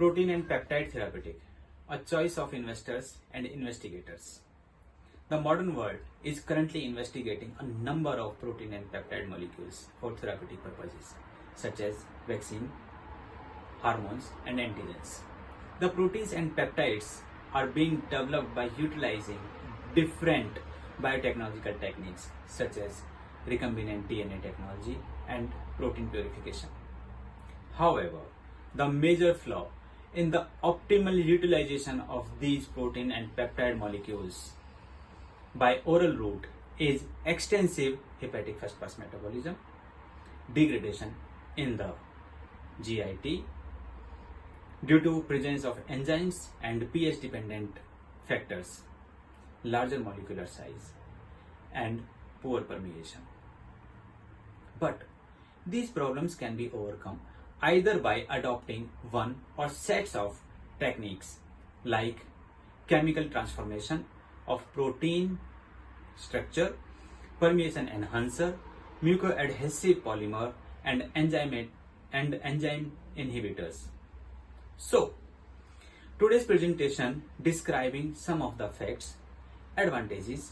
Protein and peptide therapeutic, a choice of investors and investigators. The modern world is currently investigating a number of protein and peptide molecules for therapeutic purposes, such as vaccine, hormones, and antigens. The proteins and peptides are being developed by utilizing different biotechnological techniques, such as recombinant DNA technology and protein purification. However, the major flaw in the optimal utilization of these protein and peptide molecules by oral route is extensive hepatic first pass metabolism, degradation in the GIT due to presence of enzymes and pH dependent factors, larger molecular size, and poor permeation. But these problems can be overcome either by adopting one or sets of techniques like chemical transformation of protein structure, permeation enhancer, mucoadhesive polymer, and enzyme inhibitors. So, today's presentation describing some of the facts, advantages,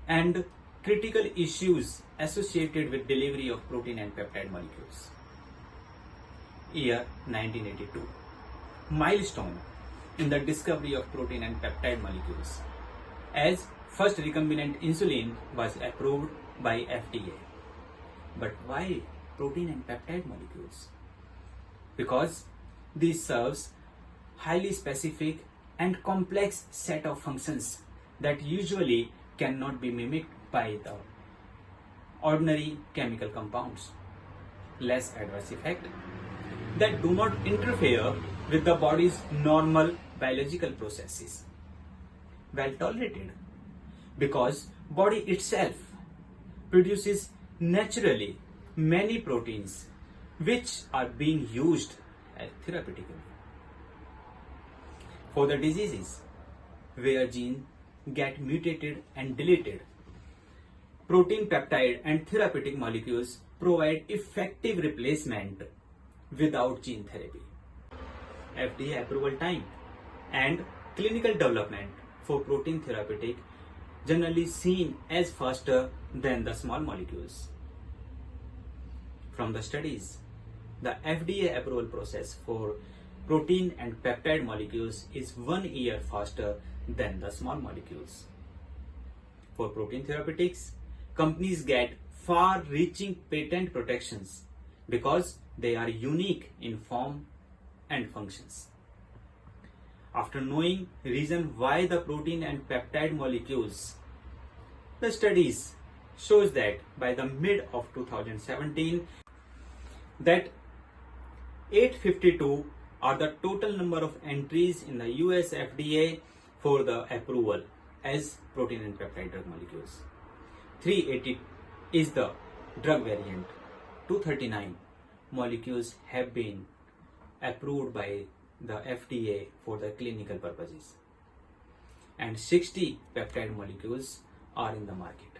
and critical issues associated with delivery of protein and peptide molecules. Year 1982. Milestone in the discovery of protein and peptide molecules, as first recombinant insulin was approved by FDA. But why protein and peptide molecules? Because this serves highly specific and complex set of functions that usually cannot be mimicked by the ordinary chemical compounds. Less adverse effect that do not interfere with the body's normal biological processes. Well tolerated because body itself produces naturally many proteins which are being used therapeutically. For the diseases where genes get mutated and deleted, protein, peptide, and therapeutic molecules provide effective replacement without gene therapy. FDA approval time and clinical development for protein therapeutic generally seen as faster than the small molecules. From the studies, the FDA approval process for protein and peptide molecules is 1 year faster than the small molecules. For protein therapeutics, companies get far-reaching patent protections because they are unique in form and functions. After knowing reason why the protein and peptide molecules, the studies shows that by the mid of 2017 that 852 are the total number of entries in the US FDA for the approval as protein and peptide drug molecules. 380 is the drug variant. 239 molecules have been approved by the FDA for the clinical purposes, and 60 peptide molecules are in the market.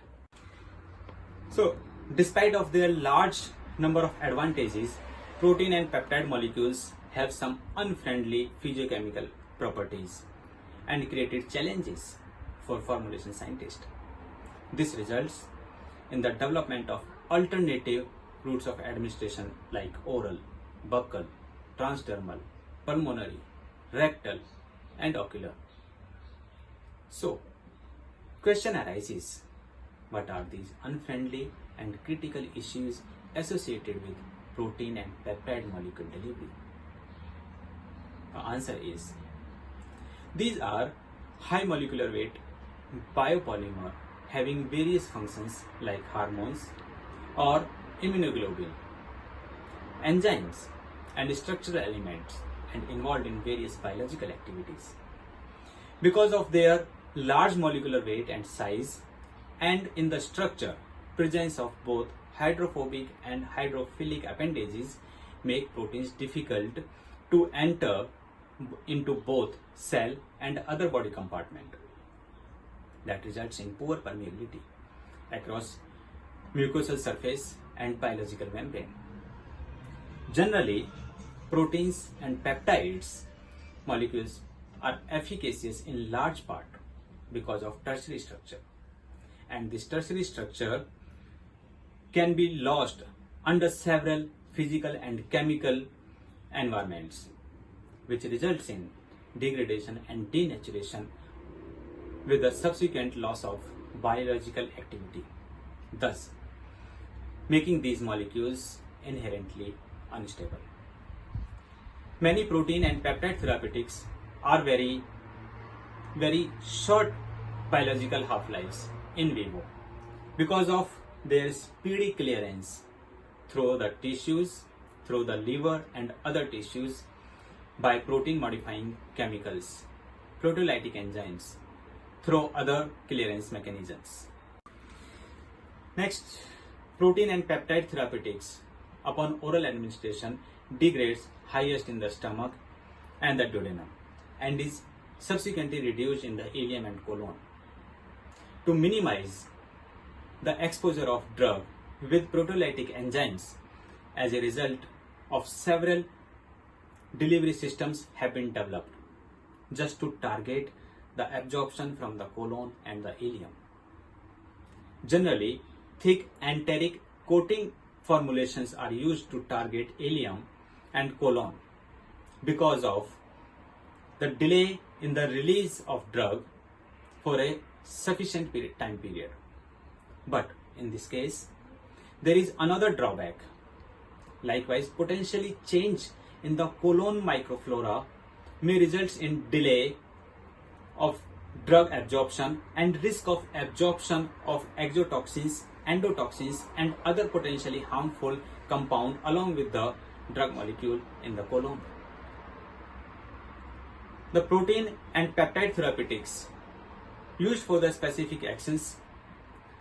So, despite of their large number of advantages, protein and peptide molecules have some unfriendly physiochemical properties and created challenges for formulation scientists. This results in the development of alternative routes of administration like oral, buccal, transdermal, pulmonary, rectal, and ocular. So, question arises, what are these unfriendly and critical issues associated with protein and peptide molecule delivery? The answer is, these are high molecular weight biopolymer having various functions like hormones or immunoglobulin, enzymes, and structural elements, and involved in various biological activities. Because of their large molecular weight and size, and in the structure, presence of both hydrophobic and hydrophilic appendages make proteins difficult to enter into both cell and other body compartment. That results in poor permeability across mucosal surface and biological membrane. Generally, proteins and peptides molecules are efficacious in large part because of tertiary structure, and this tertiary structure can be lost under several physical and chemical environments, which results in degradation and denaturation with the subsequent loss of biological activity, thus making these molecules inherently unstable. Many protein and peptide therapeutics are very short biological half-lives in vivo because of their speedy clearance through the tissues, through the liver and other tissues by protein modifying chemicals, proteolytic enzymes, through other clearance mechanisms. Next, protein and peptide therapeutics upon oral administration degrades highest in the stomach and the duodenum and is subsequently reduced in the ileum and colon. To minimize the exposure of drug with proteolytic enzymes as a result of several delivery systems have been developed just to target the absorption from the colon and the ileum. Generally, thick enteric coating formulations are used to target ileum and colon because of the delay in the release of drug for a sufficient time period. But in this case, there is another drawback. Likewise, potentially change in the colon microflora may result in delay of drug absorption and risk of absorption of exotoxins, endotoxins and other potentially harmful compound along with the drug molecule in the colon. The protein and peptide therapeutics used for the specific actions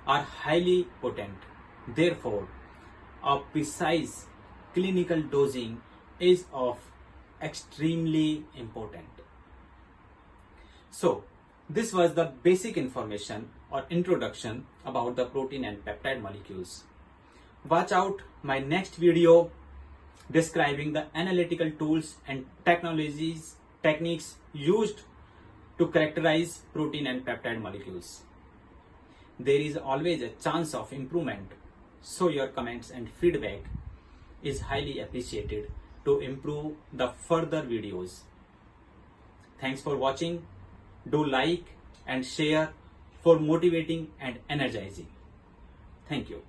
are highly potent. Therefore, a precise clinical dosing is of extremely important. So, this was the basic information or introduction about the protein and peptide molecules. Watch out my next video describing the analytical tools and techniques used to characterize protein and peptide molecules. There is always a chance of improvement, so your comments and feedback is highly appreciated to improve the further videos. Thanks for watching. Do like and share for motivating and energizing. Thank you.